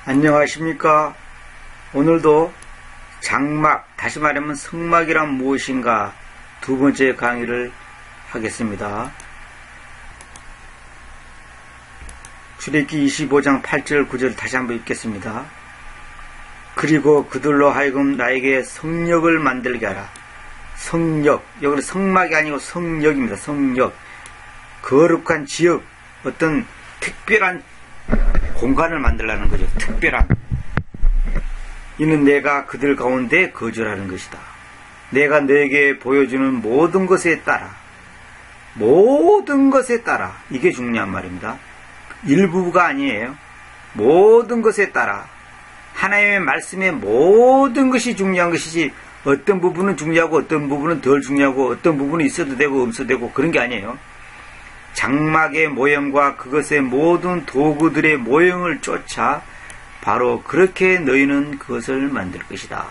안녕하십니까. 오늘도 장막, 다시 말하면 성막이란 무엇인가 두 번째 강의를 하겠습니다. 출애굽기 25장 8절 9절 다시 한번 읽겠습니다. 그리고 그들로 하여금 나에게 성역을 만들게 하라. 성역, 여기는 성막이 아니고 성역입니다. 성역. 거룩한 지역, 어떤 특별한 공간을 만들라는 거죠. 특별한. 이는 내가 그들 가운데 거주하는 것이다. 내가 너에게 보여주는 모든 것에 따라, 모든 것에 따라, 이게 중요한 말입니다. 일부가 아니에요. 모든 것에 따라 하나님의 말씀의 모든 것이 중요한 것이지, 어떤 부분은 중요하고 어떤 부분은 덜 중요하고 어떤 부분은 있어도 되고 없어도 되고 그런 게 아니에요. 장막의 모형과 그것의 모든 도구들의 모형을 쫓아 바로 그렇게 너희는 그것을 만들 것이다.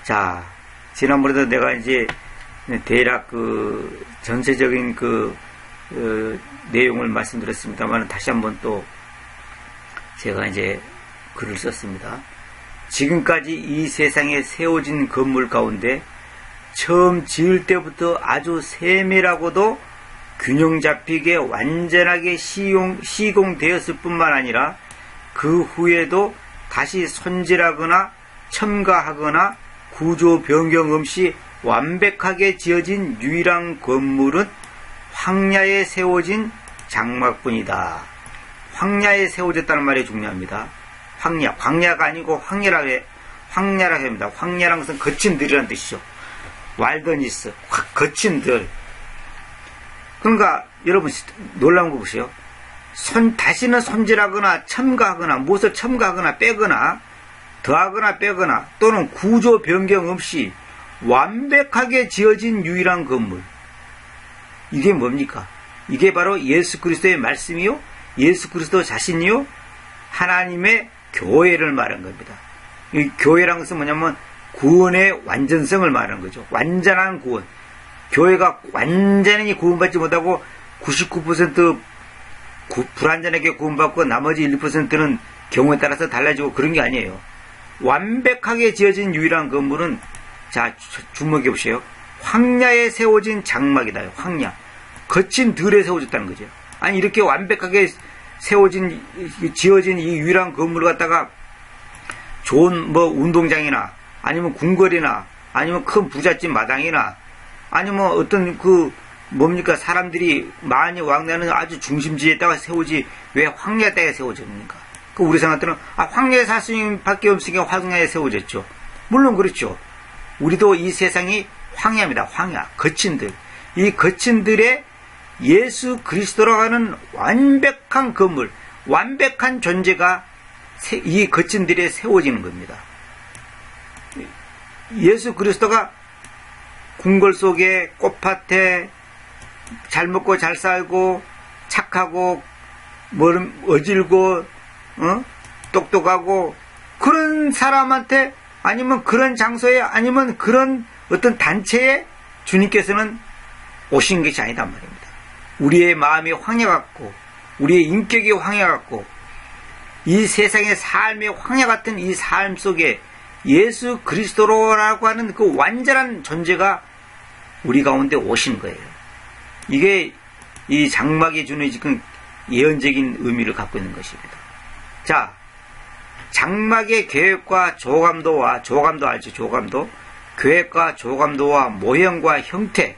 자, 지난번에도 내가 이제 대략 전체적인 내용을 말씀드렸습니다만 다시 한번 또 제가 이제 글을 썼습니다. 지금까지 이 세상에 세워진 건물 가운데 처음 지을 때부터 아주 세밀하고도 균형 잡히게 완전하게 시공되었을 뿐만 아니라 그 후에도 다시 손질하거나 첨가하거나 구조 변경 없이 완벽하게 지어진 유일한 건물은 황야에 세워진 장막뿐이다. 황야에 세워졌다는 말이 중요합니다. 광야가 아니고 황야라 합니다. 황야라는 것은 거친 들이라는 뜻이죠. 왈더니스, 거친 들. 그러니까 여러분 놀라운 거 보세요. 다시는 손질하거나 첨가하거나 무엇을 첨가하거나 빼거나 더하거나 빼거나 또는 구조 변경 없이 완벽하게 지어진 유일한 건물. 이게 뭡니까? 이게 바로 예수 그리스도의 말씀이요, 예수 그리스도 자신이요, 하나님의 교회를 말하는 겁니다. 이 교회라는 것은 뭐냐면 구원의 완전성을 말하는 거죠. 완전한 구원. 교회가 완전히 구원받지 못하고 99% 불완전하게 구원받고 나머지 1%는 경우에 따라서 달라지고 그런 게 아니에요. 완벽하게 지어진 유일한 건물은, 자, 주목해 보세요. 황야에 세워진 장막이다. 황야. 거친 들에 세워졌다는 거죠. 아니, 이렇게 완벽하게 지어진 이 유일한 건물을 갖다가 좋은 운동장이나 아니면 궁궐이나 아니면 큰 부잣집 마당이나 아니면 어떤 사람들이 많이 왕래하는 아주 중심지에다가 세우지 왜 황야 땅에 세워졌습니까? 우리 생각들은 황야에 살 수밖에 없으니까 황야에 세워졌죠. 물론 그렇죠. 우리도 이 세상이 황야입니다. 황야, 거친 들. 이 거친 들에 예수 그리스도라고 하는 완벽한 건물, 완벽한 존재가 이 거친 들에 세워지는 겁니다. 예수 그리스도가 궁궐 속에 꽃밭에 잘 먹고 잘 살고 착하고 어질고 똑똑하고 그런 사람한테 아니면 그런 장소에 아니면 그런 어떤 단체에 주님께서는 오신 것이 아니단 말입니다. 우리의 마음이 황야 같고 우리의 인격이 황야 같고 이 세상의 삶의 황야 같은 이 삶 속에 예수 그리스도라고 하는 그 완전한 존재가 우리 가운데 오신 거예요. 이게 이 장막이 주는 지금 예언적인 의미를 갖고 있는 것입니다. 자, 장막의 계획과 조감도 알죠? 조감도. 계획과 조감도와 모형과 형태,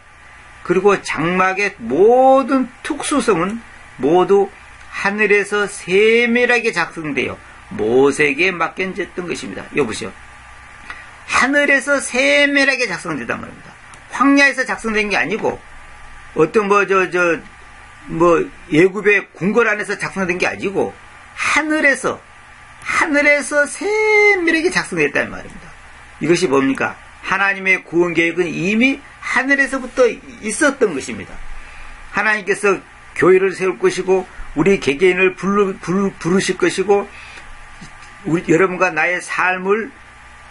그리고 장막의 모든 특수성은 모두 하늘에서 세밀하게 작성되어 모세에게 맡겨졌던 것입니다. 여보세요. 하늘에서 세밀하게 작성됐단 말입니다. 황야에서 작성된 게 아니고 어떤 예굽의 궁궐 안에서 작성된 게 아니고 하늘에서 세밀하게 작성됐다는 말입니다. 이것이 뭡니까? 하나님의 구원 계획은 이미 하늘에서부터 있었던 것입니다. 하나님께서 교회를 세울 것이고 우리 개개인을 부르실 것이고 여러분과 나의 삶을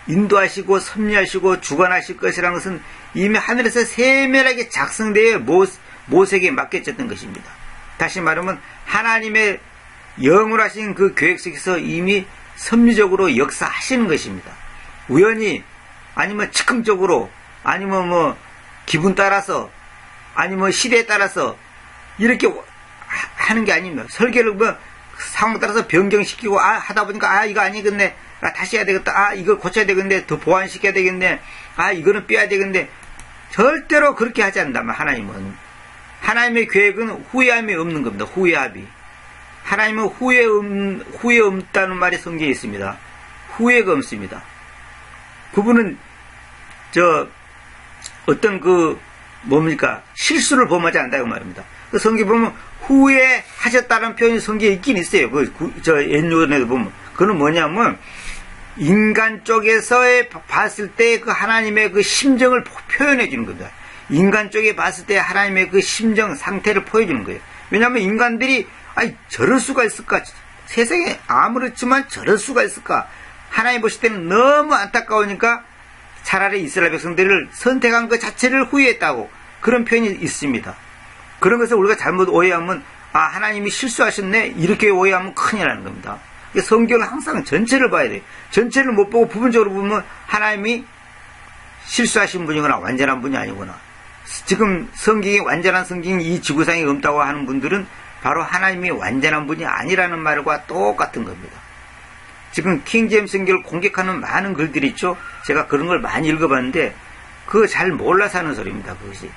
인도하시고 섭리하시고 주관하실 것이라는 것은 이미 하늘에서 세밀하게 작성되어 모세에게 맡겨졌던 것입니다. 다시 말하면 하나님의 영원하신 그 계획 속에서 이미 섭리적으로 역사하시는 것입니다. 우연히 아니면 즉흥적으로 아니면 뭐 기분 따라서 아니면 시대에 따라서 이렇게 하는 게 아닙니다. 설계를 뭐 상황 따라서 변경시키고 하다 보니까 이거 아니겠네, 다시 해야 되겠다, 이거 고쳐야 되겠네, 더 보완시켜야 되겠네, 이거는 빼야 되겠네. 절대로 그렇게 하지 않는다. 하나님은 하나님의 계획은 후회함이 없는 겁니다. 후회함이. 하나님은 후회 없다는 말이 성경에 있습니다. 후회가 없습니다. 그분은 어떤 실수를 범하지 않는다 그 말입니다. 그 성경 보면 후회하셨다는 표현이 성경에 있긴 있어요. 옛요원에도 보면. 그건 뭐냐면, 인간 쪽에서 봤을 때 그 하나님의 그 심정을 표현해 주는 겁니다. 인간 쪽에 봤을 때 하나님의 그 심정 상태를 보여주는 거예요. 왜냐하면 인간들이 저럴 수가 있을까? 세상에 아무렇지만 저럴 수가 있을까? 하나님 보실 때는 너무 안타까우니까 차라리 이스라엘 백성들을 선택한 것 자체를 후회했다고 그런 표현이 있습니다. 그런 것을 우리가 잘못 오해하면 하나님이 실수하셨네 이렇게 오해하면 큰일 나는 겁니다. 성경은 항상 전체를 봐야 돼요. 전체를 못 보고 부분적으로 보면 하나님이 실수하신 분이거나 완전한 분이 아니구나. 지금 성경이 완전한 성경이 이 지구상에 없다고 하는 분들은 바로 하나님이 완전한 분이 아니라는 말과 똑같은 겁니다. 지금 킹제임스 성경을 공격하는 많은 글들이 있죠. 제가 그런 걸 많이 읽어봤는데 그거 잘 몰라서 하는 소리입니다. 그것이.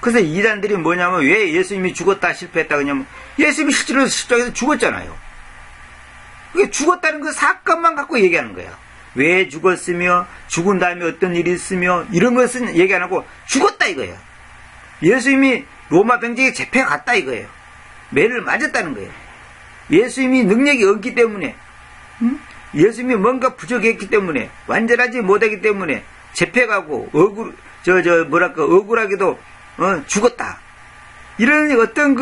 그래서 이단들이 뭐냐면 왜 예수님이 죽었다 실패했다 그러냐면 예수님이 실제로 십자가에서 죽었잖아요. 그게 죽었다는 그 사건만 갖고 얘기하는 거야. 왜 죽었으며 죽은 다음에 어떤 일이 있으며 이런 것은 얘기 안 하고 죽었다 이거예요. 예수님이 로마 병정에 잡혀 갔다 이거예요. 매를 맞았다는 거예요. 예수님이 능력이 없기 때문에 예수님이 뭔가 부족했기 때문에 완전하지 못하기 때문에 잡혀가고 억울하게도 죽었다. 이런 어떤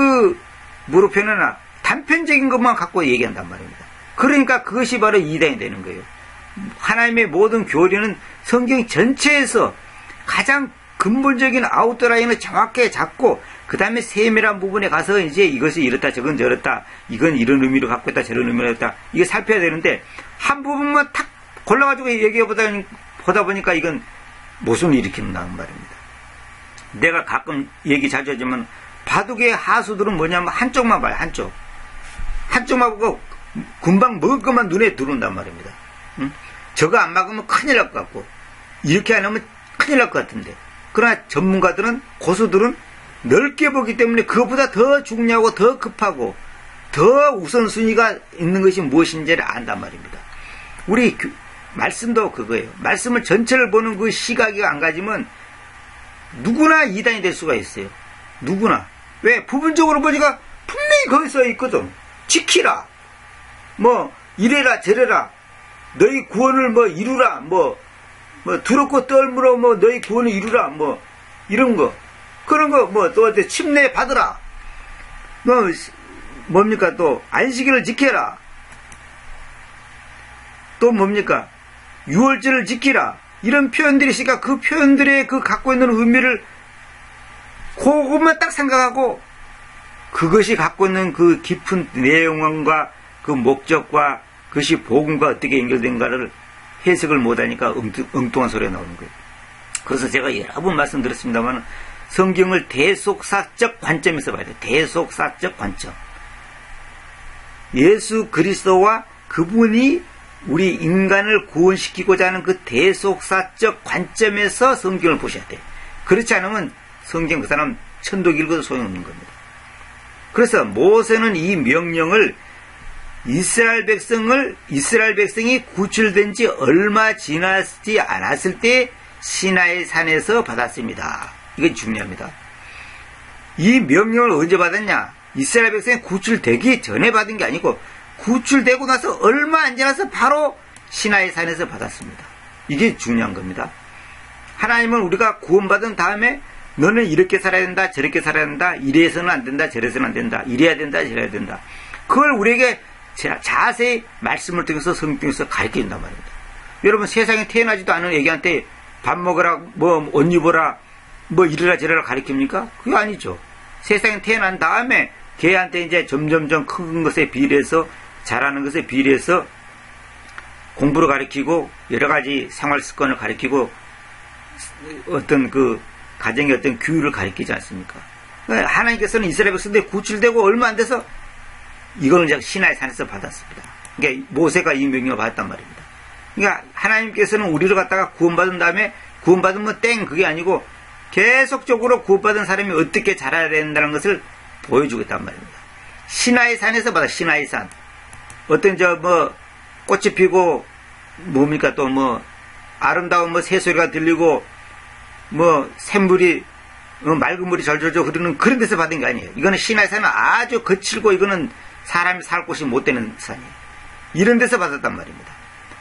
무릎표현이나 단편적인 것만 갖고 얘기한단 말입니다. 그러니까 그것이 바로 이단이 되는 거예요. 하나님의 모든 교리는 성경 전체에서 가장 근본적인 아웃라인을 정확하게 잡고 그 다음에 세밀한 부분에 가서 이제 이것이 이렇다 저건 저렇다 이건 이런 의미로 갖고 있다 저런 의미로 했다 이게 살펴야 되는데 한 부분만 탁 골라가지고 얘기해 보다 보니까 이건 모순을 일으킨다는 말입니다. 내가 가끔 얘기 자주 하지만 바둑의 하수들은 뭐냐면 한쪽만 봐요. 한쪽만 보고 금방 먹을 것만 눈에 들어온단 말입니다. 저거 안 막으면 큰일 날 것 같고 이렇게 안 하면 큰일 날 것 같은데 그러나 전문가들은 고수들은 넓게 보기 때문에 그것보다 더 중요하고 더 급하고 더 우선순위가 있는 것이 무엇인지를 안단 말입니다. 우리 말씀도 그거예요. 말씀을 전체를 보는 그 시각이 안 가지면 누구나 이단이 될 수가 있어요. 누구나. 왜? 부분적으로 보니까 분명히 거기 써 있거든. 지키라. 이래라 저래라. 너희 구원을 이루라. 두렵고 떨므로 너희 구원을 이루라. 이런 거. 그런 거 또 침례 받으라. 뭡니까 또 안식일을 지켜라. 또 뭡니까 유월절을 지키라. 이런 표현들이 있으니까 그 표현들의 갖고 있는 의미를 그것만 딱 생각하고 그것이 갖고 있는 그 깊은 내용과 그 목적과 그것이 복음과 어떻게 연결된가를 해석을 못하니까 엉뚱한 소리가 나오는 거예요. 그래서 제가 여러 번 말씀드렸습니다만 성경을 대속사적 관점에서 봐야 돼요. 대속사적 관점. 예수 그리스도와 그분이 우리 인간을 구원시키고자 하는 그 대속사적 관점에서 성경을 보셔야 돼요. 그렇지 않으면 성경 그 사람 천독 읽어도 소용없는 겁니다. 그래서 모세는 이 명령을 이스라엘 백성이 구출된 지 얼마 지나지 않았을 때 시나이 산에서 받았습니다. 이게 중요합니다. 이 명령을 언제 받았냐? 이스라엘 백성이 구출되기 전에 받은 게 아니고 구출되고 나서 얼마 안 지나서 바로 시나이 산에서 받았습니다. 이게 중요한 겁니다. 하나님은 우리가 구원받은 다음에 너는 이렇게 살아야 된다 저렇게 살아야 된다 이래서는 안 된다 저래서는 안 된다 이래야 된다 저래야 된다 그걸 우리에게 자세히 말씀을 통해서 성경에서 가르쳐준단 말입니다. 여러분 세상에 태어나지도 않은 애기한테 밥 먹으라 옷 입어라 이래라 저래라 가르칩니까? 그게 아니죠. 세상에 태어난 다음에 걔한테 이제 점점점 큰 것에 비례해서 잘하는 것에 비례해서 공부를 가르치고 여러 가지 생활 습관을 가르치고 어떤 그 가정의 어떤 규율을 가르치지 않습니까? 하나님께서는 이스라엘 백성들이 구출되고 얼마 안 돼서 이걸 이제 시나이 산에서 받았습니다. 그러니까 모세가 이 명령을 받았단 말입니다. 그러니까 하나님께서는 우리를 갖다가 구원받은 다음에 구원받으면 땡 그게 아니고 계속적으로 구원받은 사람이 어떻게 자라야 된다는 것을 보여주겠단 말입니다. 시나이 산에서 받아. 시나이 산. 어떤 꽃이 피고 뭡니까 또 아름다운 새소리가 들리고 샘물이 맑은 물이 절절절 흐르는 그런 데서 받은 게 아니에요. 이거는 시나이 산은 아주 거칠고 이거는 사람이 살 곳이 못 되는 산이에요. 이런 데서 받았단 말입니다.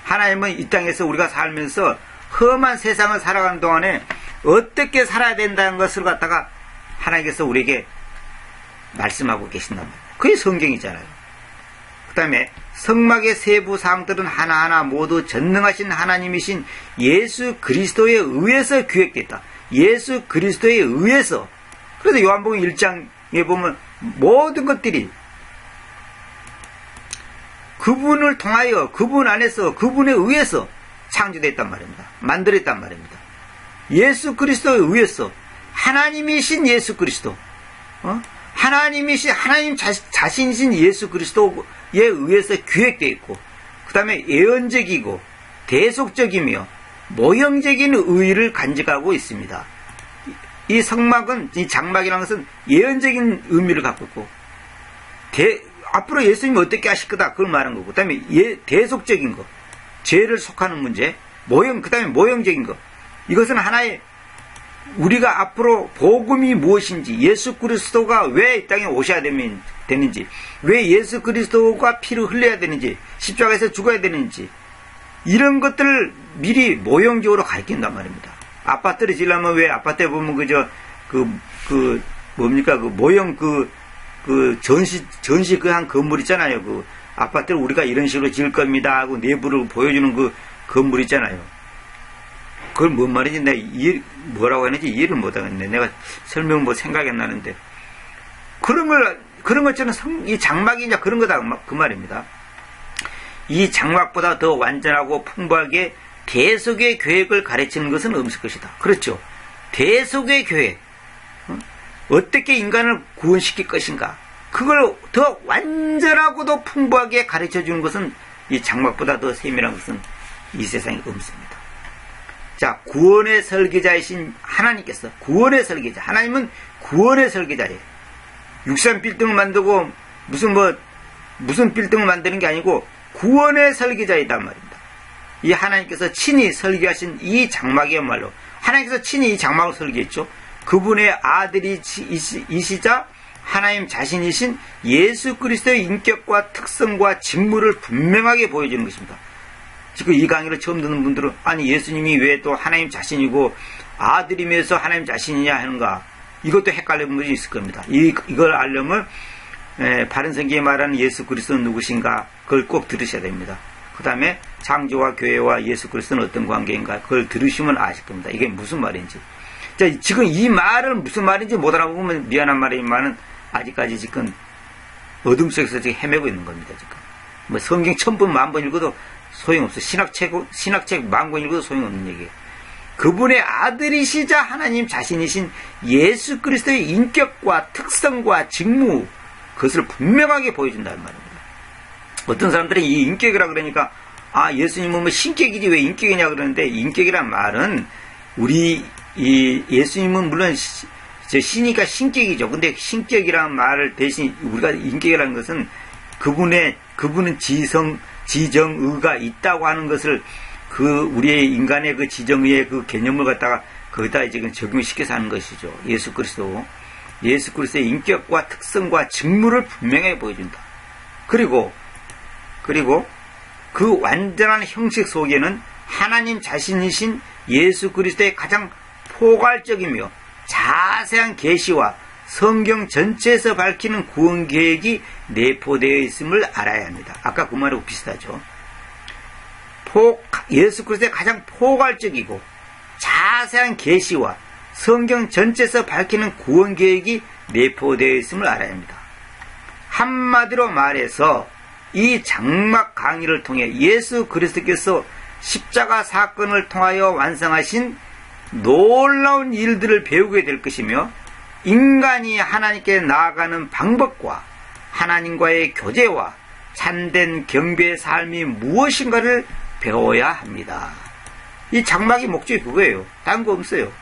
하나님은 이 땅에서 우리가 살면서 험한 세상을 살아가는 동안에 어떻게 살아야 된다는 것을 갖다가 하나님께서 우리에게 말씀하고 계신단 말이에요. 그게 성경이잖아요. 그 다음에 성막의 세부 사항들은 하나하나 모두 전능하신 하나님이신 예수 그리스도에 의해서 기획됐다. 예수 그리스도에 의해서. 그래서 요한복음 1장에 보면 모든 것들이 그분을 통하여 그분 안에서 그분에 의해서 창조됐단 말입니다. 만들었단 말입니다. 예수 그리스도에 의해서 하나님이신 예수 그리스도 하나님 자신이신 예수 그리스도에 의해서 기획되어 있고 그 다음에 예언적이고 대속적이며 모형적인 의의를 간직하고 있습니다. 이 성막은 이 장막이라는 것은 예언적인 의미를 갖고 있고 앞으로 예수님이 어떻게 하실 거다 그걸 말한 거고 그 다음에 대속적인 거 죄를 속하는 문제 그 다음에 모형적인 거 이것은 하나의 우리가 앞으로 복음이 무엇인지 예수 그리스도가 왜 이 땅에 오셔야 되는지 왜 예수 그리스도가 피를 흘려야 되는지 십자가에서 죽어야 되는지 이런 것들을 미리 모형적으로 가르친단 말입니다. 아파트를 지으려면 왜 아파트에 보면 뭡니까 모형 전시 한 건물 있잖아요. 그 아파트를 우리가 이런 식으로 지을 겁니다 하고 내부를 보여주는 그 건물 있잖아요. 그걸 뭔 말인지 내가 뭐라고 하는지 이해를 못하겠네. 내가 설명 생각이 안 나는데 그런 것처럼 이 장막이냐 그런 거다 그 말입니다. 이 장막보다 더 완전하고 풍부하게 대속의 계획을 가르치는 것은 없을 것이다. 그렇죠. 대속의 계획 어떻게 인간을 구원시킬 것인가 그걸 더 완전하고도 풍부하게 가르쳐주는 것은 이 장막보다 더 세밀한 것은 이 세상에 없습니다. 자, 구원의 설계자이신 하나님께서 구원의 설계자 하나님은 구원의 설계자예요. 육산 빌딩을 만들고 무슨 빌딩을 만드는 게 아니고 구원의 설계자이단 말입니다. 이 하나님께서 친히 설계하신 이 장막이야말로 하나님께서 친히 이 장막을 설계했죠. 그분의 아들이시자 하나님 자신이신 예수 그리스도의 인격과 특성과 직무를 분명하게 보여주는 것입니다. 지금 이 강의를 처음 듣는 분들은 아니 예수님이 왜 또 하나님 자신이고 아들이면서 하나님 자신이냐 하는가 이것도 헷갈리는 분이 있을 겁니다. 이걸 알려면 바른 성경에 말하는 예수 그리스도는 누구신가 그걸 꼭 들으셔야 됩니다. 그 다음에 창조와 교회와 예수 그리스도는 어떤 관계인가 그걸 들으시면 아실 겁니다. 이게 무슨 말인지. 자, 지금 이 말은 무슨 말인지 못 알아보면 미안한 말이지만은 아직까지 지금 어둠 속에서 지금 헤매고 있는 겁니다. 지금 성경 1000번 10,000번 읽어도 소용없어. 신학책 10,000권 읽어도 소용없는 얘기예요. 그분의 아들이시자 하나님 자신이신 예수 그리스도의 인격과 특성과 직무 그것을 분명하게 보여준다는 말입니다. 어떤 사람들은 이 인격이라 그러니까 예수님은 신격이지 왜 인격이냐 그러는데 인격이란 말은 예수님은 물론 신이니까 신격이죠. 근데 신격이라는 말을 대신 우리가 인격이라는 것은 그분은 지정의가 있다고 하는 것을 우리의 인간의 그 지정의의 그 개념을 갖다가 거기다 지금 적용시켜서 하는 것이죠. 예수 그리스도의 인격과 특성과 직무를 분명하게 보여준다. 그리고 그 완전한 형식 속에는 하나님 자신이신 예수 그리스도의 가장 포괄적이며 자세한 계시와 성경 전체에서 밝히는 구원 계획이 내포되어 있음을 알아야 합니다. 아까 그 말하고 비슷하죠. 예수 그리스도의 가장 포괄적이고 자세한 계시와 성경 전체에서 밝히는 구원 계획이 내포되어 있음을 알아야 합니다. 한마디로 말해서 이 장막 강의를 통해 예수 그리스도께서 십자가 사건을 통하여 완성하신 놀라운 일들을 배우게 될 것이며 인간이 하나님께 나아가는 방법과 하나님과의 교제와 참된 경배의 삶이 무엇인가를 배워야 합니다. 이 장막의 목적이 그거예요. 다른 거 없어요.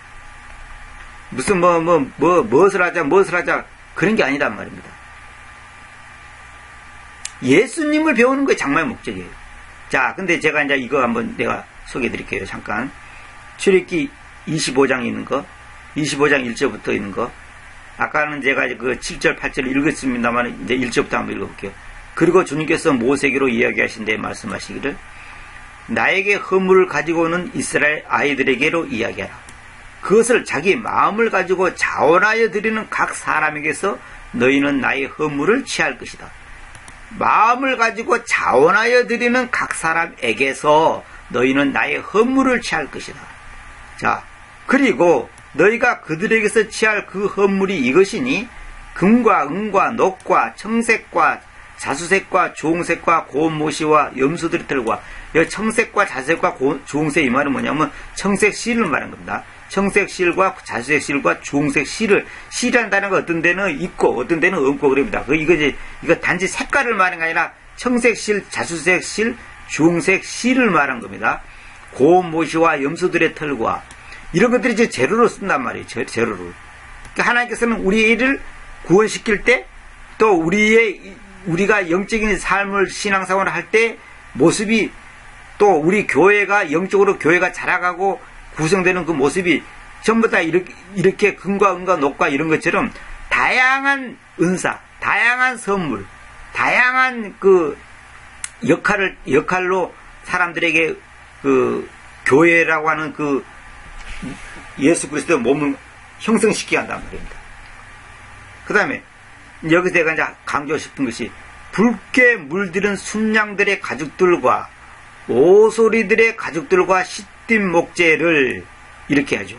무슨 무엇을 하자 그런 게 아니란 말입니다. 예수님을 배우는 게 장막의 목적이에요. 자, 근데 제가 이제 이거 한번 내가 소개해 드릴게요. 잠깐. 출애굽기 25장 있는 거, 25장 1절부터 있는 거. 아까는 제가 그 7절, 8절 읽었습니다만 이제 1절부터 한번 읽어볼게요. 그리고 주님께서 모세에게로 이야기하신 데 말씀하시기를 나에게 허물을 가지고 오는 이스라엘 아이들에게로 이야기하라. 그것을 자기 마음을 가지고 자원하여 드리는 각 사람에게서 너희는 나의 허물을 취할 것이다. 마음을 가지고 자원하여 드리는 각 사람에게서 너희는 나의 허물을 취할 것이다. 자, 그리고 너희가 그들에게서 취할 그 허물이 이것이니 금과 은과 녹과 청색과 자수색과 주홍색과 고운 모시와 염소들의 털과 청색과 자수색과 주홍색 이 말은 뭐냐면 청색 실을 말하는 겁니다. 청색 실과 자수색 실과 주홍색 실을 실이라는 단어가 어떤 데는 있고 어떤 데는 없고 그럽니다. 이거 단지 색깔을 말하는 게 아니라 청색 실, 자수색 실, 주홍색 실을 말한 겁니다. 고운 모시와 염소들의 털과 이런 것들이 이제 재료로 쓴단 말이에요. 재료로. 그러니까 하나님께서는 우리를 구원시킬 때 또 우리가 영적인 삶을 신앙생활을 할 때 모습이 또 우리 교회가 영적으로 교회가 자라가고 구성되는 그 모습이 전부 다 이렇게 금과 은과 녹과 이런 것처럼 다양한 은사, 다양한 선물, 다양한 그 역할로 사람들에게 그 교회라고 하는 그 예수 그리스도의 몸을 형성시키게 한단 말입니다. 그 다음에 여기서 내가 이제 강조하고 싶은 것이 붉게 물들은 순양들의 가죽들과 오소리들의 가죽들과 시띤 목재를 이렇게 하죠.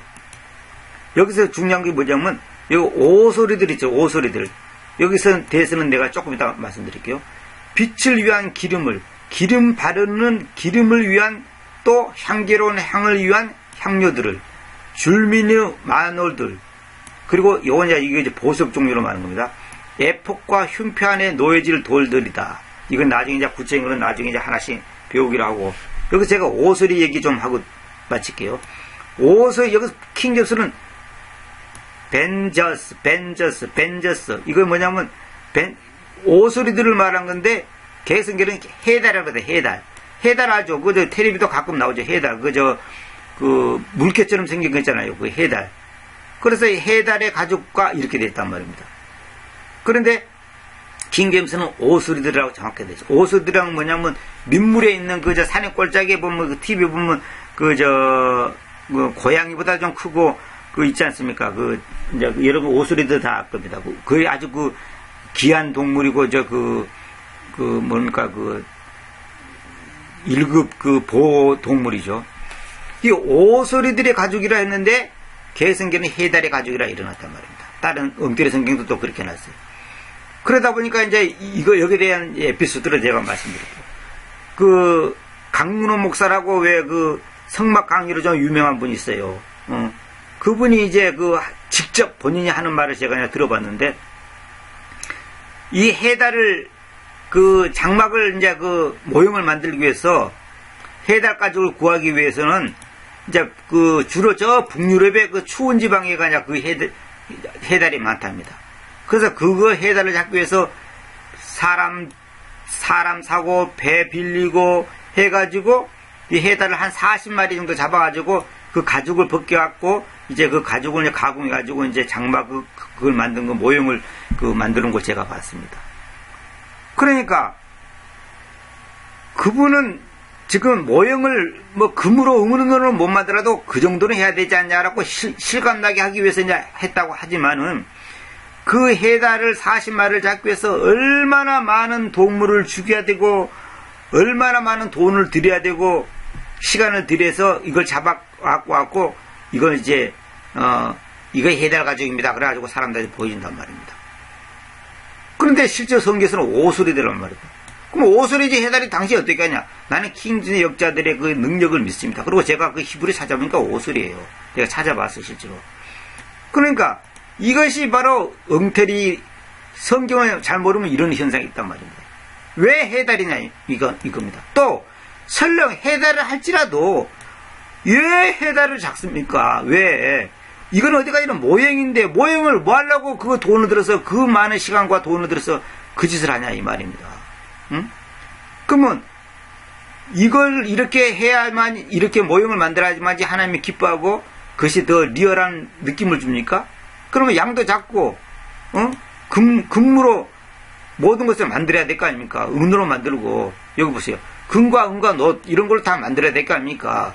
여기서 중요한 게 뭐냐면 여기 오소리들 있죠. 오소리들. 여기서 대해서는 내가 조금 이따 말씀드릴게요. 빛을 위한 기름 바르는 기름을 위한 또 향기로운 향을 위한 향료들을 줄미누 마놀들 그리고 이게 이제 보석 종류로 말하는 겁니다. 에폭과 흉표 안에 놓여질 돌들이다. 이건 나중에 이제 구체적인 거는 나중에 이제 하나씩 배우기로 하고 여기서 제가 오소리 얘기 좀 하고 마칠게요. 오소리 여기서 킹제스는 벤저스 이거 뭐냐면 오소리들을 말한 건데 개성계는 해달이라고 해요. 해달 아죠. 그저 텔레비도 가끔 나오죠. 해달 그 물개처럼 생긴 거 있잖아요. 그 해달. 그래서 해달의 가죽과 이렇게 됐단 말입니다. 그런데 킹제임스는 오소리들이라고 정확하게 되죠. 오소리들이란 뭐냐면 민물에 있는 그저 산의 꼴짝에 보면 그 TV 보면 그 고양이보다 좀 크고 그 있지 않습니까? 그 이제 여러분 오소리들 다 알 겁니다. 그 아주 그 귀한 동물이고 뭔가 1급 그 보호 동물이죠. 이 오소리들의 가죽이라 했는데 개성계는 해달의 가죽이라 일어났단 말입니다. 다른 엉터리 성경도 또 그렇게 해놨어요. 그러다 보니까 이제 여기에 대한 에피소드를 제가 말씀드릴게요. 그 강문호 목사라고 왜 그 성막 강의로 좀 유명한 분이 있어요. 그분이 이제 직접 본인이 하는 말을 제가 그냥 들어봤는데 이 해달을 그 장막을 이제 그 모형을 만들기 위해서 해달 가죽을 구하기 위해서는 이제 주로 저 북유럽의 그 추운 지방에 가냐 그 해달이 많답니다. 그래서 그거 해달을 잡기 위해서 사람 사고 배 빌리고 해가지고 이 해달을 한 40마리 정도 잡아가지고 그 가죽을 벗겨갖고 이제 그 가죽을 이제 가공해가지고 이제 장막 그걸 만든 거 모형을 만드는 거 제가 봤습니다. 그러니까 그분은 지금 모형을 금으로 은으로 못 만들어도 그 정도는 해야 되지 않냐라고 실감나게 하기 위해서 이제 했다고 하지만은 그 해달을 40마리를 잡기 위해서 얼마나 많은 동물을 죽여야 되고 얼마나 많은 돈을 들여야 되고 시간을 들여서 이걸 잡아갖고 이걸 이제 이거 해달 가죽입니다. 그래가지고 사람들이 보여준단 말입니다. 그런데 실제 성경에서는 오소리들란 말이다. 그럼 오소리지 해달이 당시 어떻게 하냐? 나는 킹즈의 역자들의 그 능력을 믿습니다. 그리고 제가 그 히브리 찾아보니까 오소리예요. 제가 찾아봤어요, 실제로. 그러니까 이것이 바로 엉터리 성경을 잘 모르면 이런 현상이 있단 말입니다. 왜 해달이냐 이겁니다. 또 설령 해달을 할지라도 왜 해달을 작습니까? 왜? 이건 어디가 이런 모형인데 모형을 뭐 하려고 그 돈을 들어서 그 많은 시간과 돈을 들어서 그 짓을 하냐 이 말입니다. 응? 그러면 이걸 이렇게 해야만 이렇게 모형을 만들어야지만 하나님이 기뻐하고 그것이 더 리얼한 느낌을 줍니까? 그러면 양도 작고 금으로 모든 것을 만들어야 될 거 아닙니까? 은으로 만들고 여기 보세요. 금과 은과 놋 이런 걸 다 만들어야 될 거 아닙니까?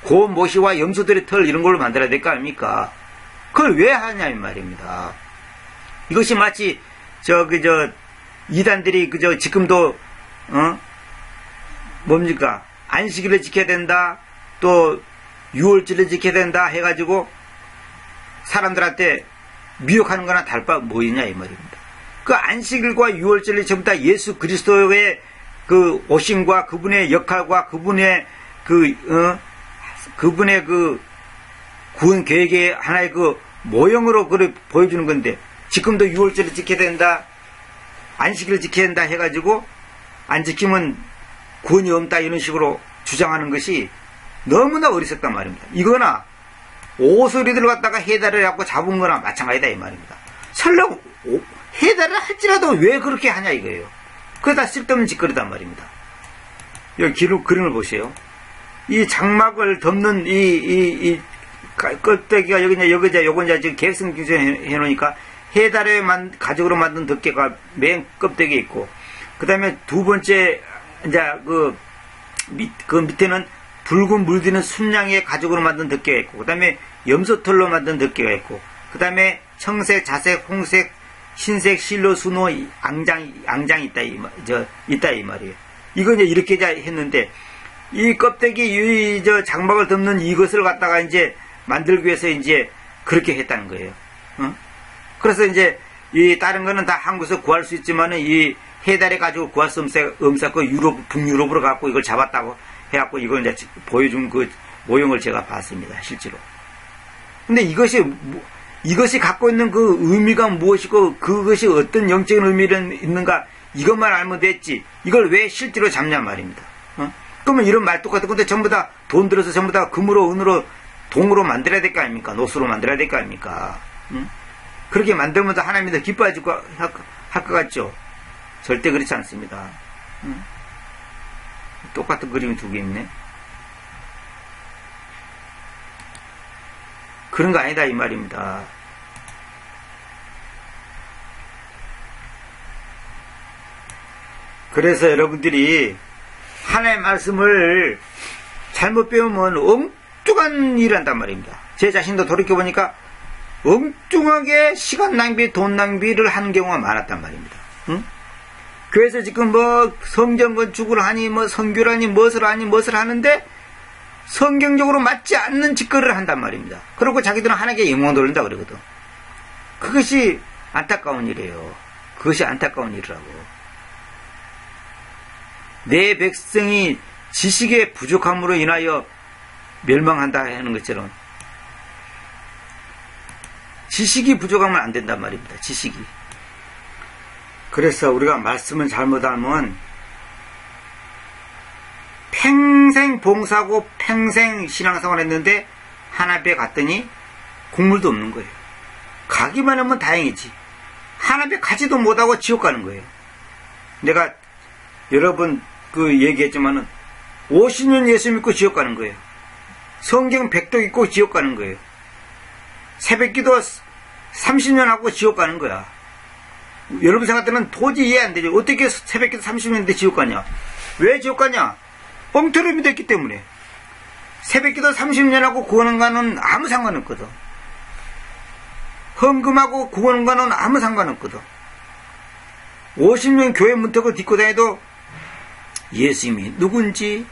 고 모시와 염소들의 털 이런 걸로 만들어야 될 거 아닙니까? 그걸 왜 하냐 이 말입니다. 이것이 마치 이단들이 지금도 뭡니까? 안식일을 지켜야 된다. 또 유월절을 지켜야 된다 해가지고 사람들한테 미혹하는 거나 다를 바 뭐이냐 이 말입니다. 그 안식일과 유월절이 전부 다 예수 그리스도의 그 오심과 그분의 역할과 그분의 그분의 그 구원 계획의 하나의 그 모형으로 그걸 보여주는 건데 지금도 유월절을 지켜야 된다. 안식일을 지켜야 된다 해가지고 안 지키면 구원이 없다 이런 식으로 주장하는 것이 너무나 어리석단 말입니다. 이거나 오소리들 갖다가 해달을 갖고 잡은 거나 마찬가지다 이 말입니다. 설령 해달을 할지라도 왜 그렇게 하냐 이거예요. 그게 다 쓸데없는 짓거리단 말입니다. 여기 그림을 보세요. 이 장막을 덮는 이 껍데기가 요건 지금 계획성 기준에 해놓으니까 해달의 가죽으로 만든 덮개가 맨 껍데기에 있고, 그 다음에 두 번째, 그 밑에는 붉은 물드는 순양의 가죽으로 만든 덮개가 있고, 그 다음에 염소털로 만든 덮개가 있고, 그 다음에 청색, 자색, 홍색, 흰색, 실로, 순호, 앙장이 있다 이 말이에요. 이거 이제 이렇게 했는데, 이 껍데기, 장막을 덮는 이것을 갖다가 만들기 위해서 그렇게 했다는 거예요. 그래서 이 다른 거는 다 한국에서 구할 수 있지만은 이 해달에 가지고 구할 수 없었고 북유럽으로 갖고 이걸 잡았다고 해갖고 이걸 보여준 그 모형을 제가 봤습니다. 실제로. 근데 이것이 갖고 있는 그 의미가 무엇이고 그것이 어떤 영적인 의미를 있는가 이것만 알면 됐지. 이걸 왜 실제로 잡냐 말입니다. 그러면 이런 말 똑같은 건데 전부 다 돈 들어서 전부 다 금으로 은으로 동으로 만들어야 될 거 아닙니까? 노수로 만들어야 될 거 아닙니까? 그렇게 만들면 하나님이 더 기뻐할 것 같죠? 절대 그렇지 않습니다. 똑같은 그림이 두 개 있네. 그런 거 아니다 이 말입니다. 그래서 여러분들이 하나님의 말씀을 잘못 배우면 엉뚱한 일을 한단 말입니다. 제 자신도 돌이켜보니까 엉뚱하게 시간 낭비, 돈 낭비를 하는 경우가 많았단 말입니다. 교회에서 지금 성전 건축을 하니 선교를 하니 무엇을 하는데 성경적으로 맞지 않는 짓거리를 한단 말입니다. 그리고 자기들은 하나님께 영광 돌린다 그러거든. 그것이 안타까운 일이에요. 그것이 안타까운 일이라고. 내 백성이 지식의 부족함으로 인하여 멸망한다 하는 것처럼 지식이 부족하면 안 된단 말입니다. 지식이. 그래서 우리가 말씀을 잘못하면 평생 봉사하고 평생 신앙생활 했는데 하나님께 갔더니 국물도 없는 거예요. 가기만 하면 다행이지. 하나님께 가지도 못하고 지옥 가는 거예요. 내가 여러 번 얘기했지만은 50년 예수 믿고 지옥 가는 거예요. 성경 100도 읽고 지옥 가는 거예요. 새벽기도 30년 하고 지옥 가는 거야. 여러분 생각 때는 도저히 이해 안 되죠. 어떻게 새벽기도 30년인데 지옥 가냐? 왜 지옥 가냐? 엉터리 믿었기 때문에. 새벽기도 30년 하고 구원과는 아무 상관없거든. 헌금하고 구원과는 아무 상관없거든. 50년 교회 문턱을 딛고 다녀도 예수님이 누군지,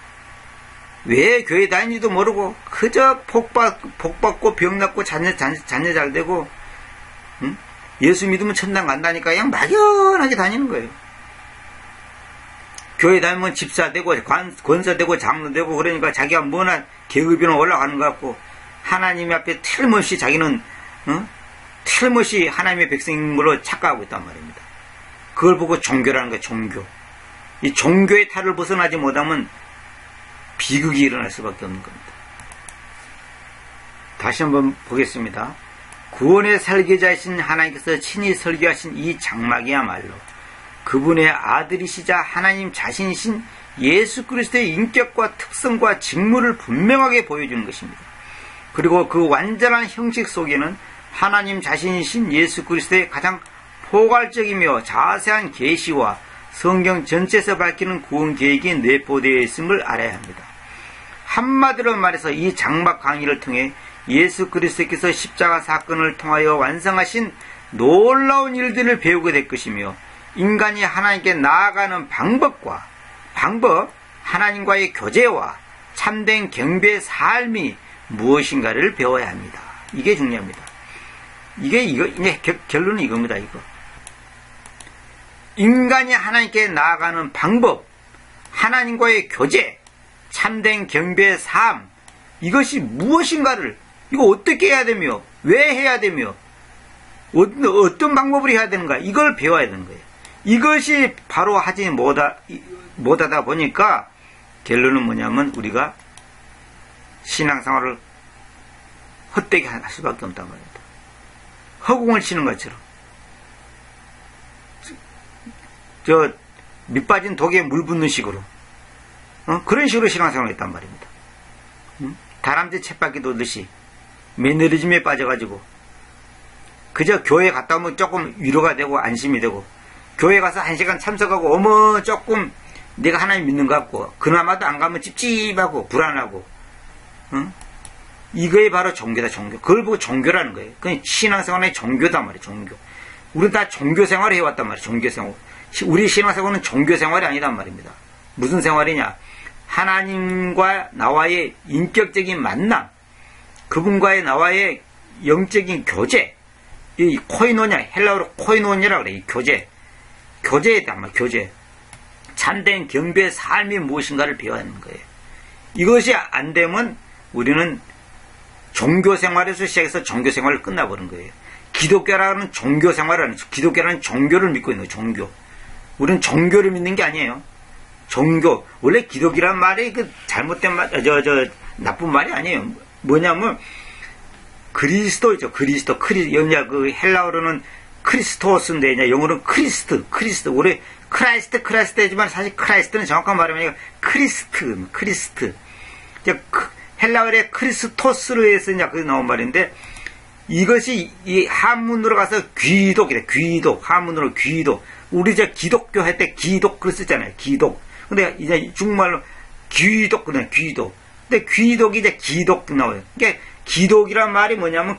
왜 교회 다니는지도 모르고 그저 복 받고 병 낫고 자녀 잘 되고 예수 믿으면 천당 간다니까 그냥 막연하게 다니는 거예요. 교회 다니면 집사 되고 권사 되고 장로 되고 그러니까 자기가 뭐나 계급이나 올라가는 것 같고 하나님 앞에 틀림없이 자기는 틀림없이 하나님의 백성인 걸로 착각하고 있단 말입니다. 그걸 보고 종교라는 거예요. 종교. 이 종교의 탈을 벗어나지 못하면 비극이 일어날 수밖에 없는 겁니다. 다시 한번 보겠습니다. 구원의 설계자이신 하나님께서 친히 설계하신 이 장막이야말로 그분의 아들이시자 하나님 자신이신 예수 그리스도의 인격과 특성과 직무를 분명하게 보여주는 것입니다. 그리고 그 완전한 형식 속에는 하나님 자신이신 예수 그리스도의 가장 포괄적이며 자세한 계시와 성경 전체에서 밝히는 구원 계획이 내포되어 있음을 알아야 합니다. 한마디로 말해서 이 장막 강의를 통해 예수 그리스도께서 십자가 사건을 통하여 완성하신 놀라운 일들을 배우게 될 것이며 인간이 하나님께 나아가는 방법, 하나님과의 교제와 참된 경배의 삶이 무엇인가를 배워야 합니다. 이게 중요합니다. 이게 결론은 이겁니다. 이거. 인간이 하나님께 나아가는 방법, 하나님과의 교제, 참된 경배의 삶, 이것이 무엇인가를, 이거 어떻게 해야 되며, 왜 해야 되며, 어떤 방법으로 해야 되는가, 이걸 배워야 되는 거예요. 이것이 바로 하지 못하다 보니까 결론은 뭐냐면 우리가 신앙생활을 헛되게 할 수밖에 없단 말입니다. 허공을 치는 것처럼. 밑 빠진 독에 물 붓는 식으로. 그런 식으로 신앙생활을 했단 말입니다. 다람쥐 쳇바퀴 돌듯이 매너리즘에 빠져가지고 그저 교회 갔다 오면 조금 위로가 되고 안심이 되고 교회 가서 1시간 참석하고 어머 조금 내가 하나님 믿는 것 같고 그나마도 안 가면 찝찝하고 불안하고 이거에 바로 종교다. 종교. 그걸 보고 종교라는 거예요. 그냥 신앙생활의 종교단 말이에요. 종교. 우리는 다 종교생활을 해왔단 말이에요. 종교생활. 우리 신앙생활은 종교생활이 아니단 말입니다. 무슨 생활이냐, 하나님과 나와의 인격적인 만남, 그분과의 나와의 영적인 교제, 이 코이노냐, 헬라어로 코이노냐라고 그래요. 이 교제에 담아, 교제. 참된 경배의 삶이 무엇인가를 배워야 하는 거예요. 이것이 안 되면 우리는 종교생활에서 시작해서 종교생활을 끝나버린 거예요. 기독교라는 종교생활을 아니죠. 기독교라는 종교를 믿고 있는 거예요. 종교. 우리는 종교를 믿는 게 아니에요. 종교. 원래 기독이란 말이 그 잘못된 말, 나쁜 말이 아니에요. 뭐냐면, 그리스도죠. 그리스도. 그 헬라어로는 크리스토스인데, 영어로는 크리스트. 원래 크라이스트지만 사실 크라이스트는 정확한 말하면 크리스트. 헬라어의 크리스토스로 해서 이제 그 나온 말인데, 이것이 이 한문으로 가서 귀독이래. 한문으로 귀독. 우리 이제 기독교 할 때 기독 글 쓰잖아요. 기독. 근데 이제 중국말로 귀독 그냥 귀독. 근데 귀독이 이제 기독 나와요. 그러니까 기독이란 말이 뭐냐면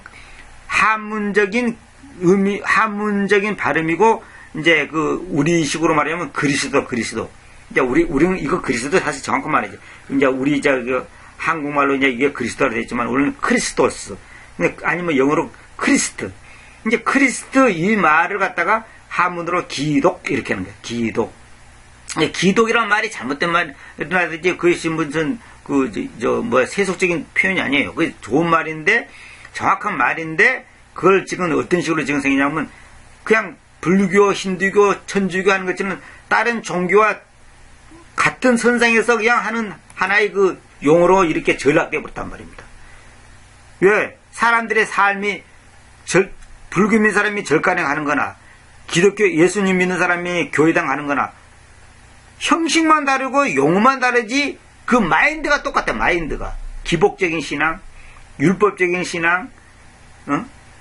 한문적인 의미, 한문적인 발음이고 이제 그 우리식으로 말하면 그리스도. 이제 우리는 이거 그리스도 사실 정확한 말이죠. 이제 우리 이제 그 한국말로 이제 이게 그리스도로 되었지만 우리는 크리스토스. 아니면 영어로 크리스트. 이제 크리스트 이 말을 갖다가 한문으로 기독 이렇게 하는 거예요. 기독. 기독이란 말이 잘못된 말이라든지 그것이 무슨 세속적인 표현이 아니에요. 그게 좋은 말인데 정확한 말인데 그걸 지금 어떤 식으로 지금 생기냐면 그냥 불교, 힌두교, 천주교 하는 것처럼 다른 종교와 같은 선상에서 그냥 하는 하나의 그 용어로 이렇게 전락되어 버렸단 말입니다. 왜? 사람들의 삶이 불교 믿는 사람이 절간에 가는 거나 기독교 예수님 믿는 사람이 교회당 가는 거나 형식만 다르고 용어만 다르지 그 마인드가 똑같아. 마인드가 기복적인 신앙, 율법적인 신앙,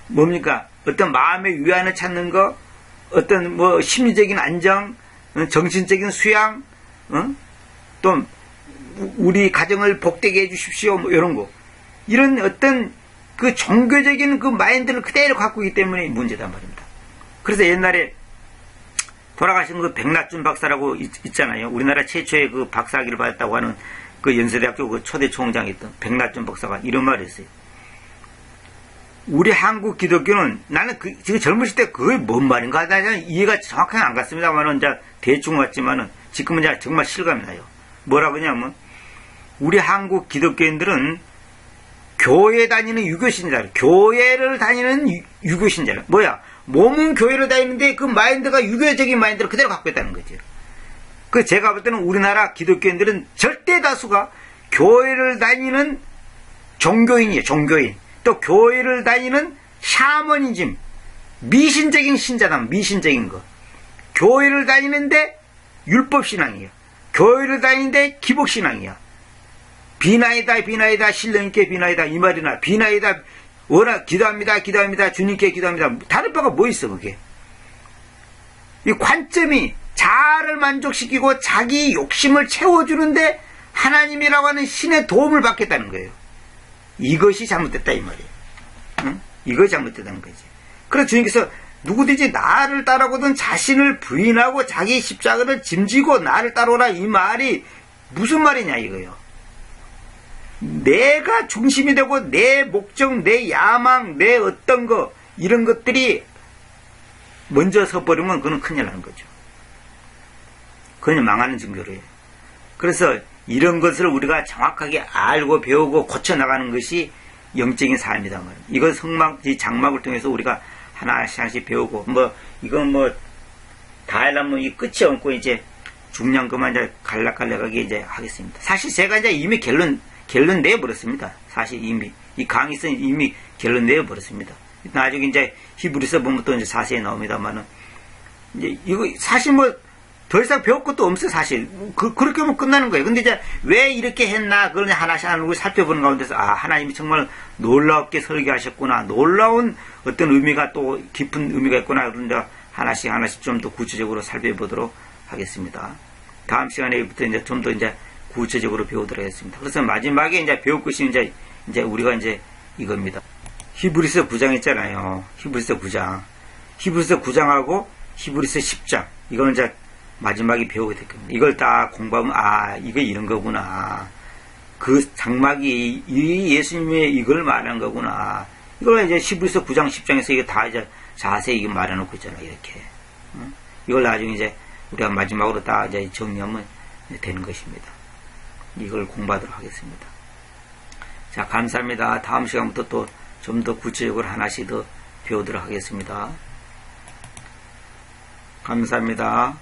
뭡니까? 어떤 마음의 위안을 찾는 거, 어떤 심리적인 안정, 정신적인 수양, 또 우리 가정을 복되게 해주십시오. 이런 거. 이런 어떤 그 종교적인 그 마인드를 그대로 갖고 있기 때문에 문제단 말입니다. 그래서 옛날에 돌아가신 그 백낙준 박사라고 있잖아요. 우리나라 최초의 그 박사학위를 받았다고 하는 그 연세대학교 그 초대 총장이었던 백낙준 박사가 이런 말을 했어요. 우리 한국 기독교는 나는 지금 젊으실 때 그게 뭔 말인가 하다 이해가 정확하게 안 갔습니다만은 이제 대충 왔지만은 지금은 이제 정말 실감이 나요. 뭐라고 하냐면 우리 한국 기독교인들은 교회 다니는 유교신자들, 교회를 다니는 유교신자들. 뭐야? 몸은 교회를 다니는데 그 마인드가 유교적인 마인드를 그대로 갖고 있다는 거죠. 그 제가 볼 때는 우리나라 기독교인들은 절대 다수가 교회를 다니는 종교인이에요. 종교인. 또 교회를 다니는 샤머니즘, 미신적인 신자다. 미신적인 거. 교회를 다니는데 율법신앙이에요. 교회를 다니는데 기복신앙이야. 비나이다 비나이다 신령님께 비나이다 이 말이나 비나이다 워낙 기도합니다 기도합니다 주님께 기도합니다. 다른 바가 뭐 있어 그게. 이 관점이 자아를 만족시키고 자기 욕심을 채워주는데 하나님이라고 하는 신의 도움을 받겠다는 거예요. 이것이 잘못됐다 이 말이에요. 응? 이것이 잘못됐다는 거지. 그래서 주님께서 누구든지 나를 따라오든 자신을 부인하고 자기 십자가를 짐지고 나를 따라오라 이 말이 무슨 말이냐 이거요. 내가 중심이 되고 내 목적, 내 야망, 내 어떤 거 이런 것들이 먼저 서버리면 그건 큰일 나는 거죠. 그건 망하는 증거로요. 그래서 이런 것을 우리가 정확하게 알고 배우고 고쳐나가는 것이 영적인 삶이다 말이에요. 이건 성막, 장막을 통해서 우리가 하나씩 하나씩 배우고 이건 다 하려면 이 끝이 없고 이제 중요한 것만 이제 간략하게 이제 하겠습니다. 사실 제가 이제 이미 결론 내버렸습니다. 사실 이미 이 강의서 이미 결론 내버렸습니다. 나중에 이제 히브리서 보면 또 이제 자세히 나옵니다만은 이제 이거 사실 더 이상 배울 것도 없어요. 사실 그렇게 하면 끝나는 거예요. 근데 이제 왜 이렇게 했나 그걸 하나씩 하나씩 살펴보는 가운데서 하나님이 정말 놀랍게 설계하셨구나, 놀라운 어떤 의미가 또 깊은 의미가 있구나. 그런데 하나씩 좀 더 구체적으로 살펴보도록 하겠습니다. 다음 시간에부터 이제 좀 더 이제 구체적으로 배우도록 하겠습니다. 그래서 마지막에 이제 배울 것이 이제 우리가 이제 이겁니다. 히브리서 9장 있잖아요. 히브리서 9장. 히브리서 9장하고 히브리서 10장. 이거는 이제 마지막에 배우게 될 겁니다. 이걸 딱 공부하면, 이거 이런 거구나. 그 장막이 이 예수님의 이걸 말하는 거구나. 이걸 이제 히브리서 9장, 10장에서 이게 다 이제 자세히 이게 말해놓고 있잖아요. 이렇게. 이걸 나중에 이제 우리가 마지막으로 다 이제 정리하면 되는 것입니다. 이걸 공부하도록 하겠습니다. 자, 감사합니다. 다음 시간부터 또 좀 더 구체적으로 하나씩 더 배우도록 하겠습니다. 감사합니다.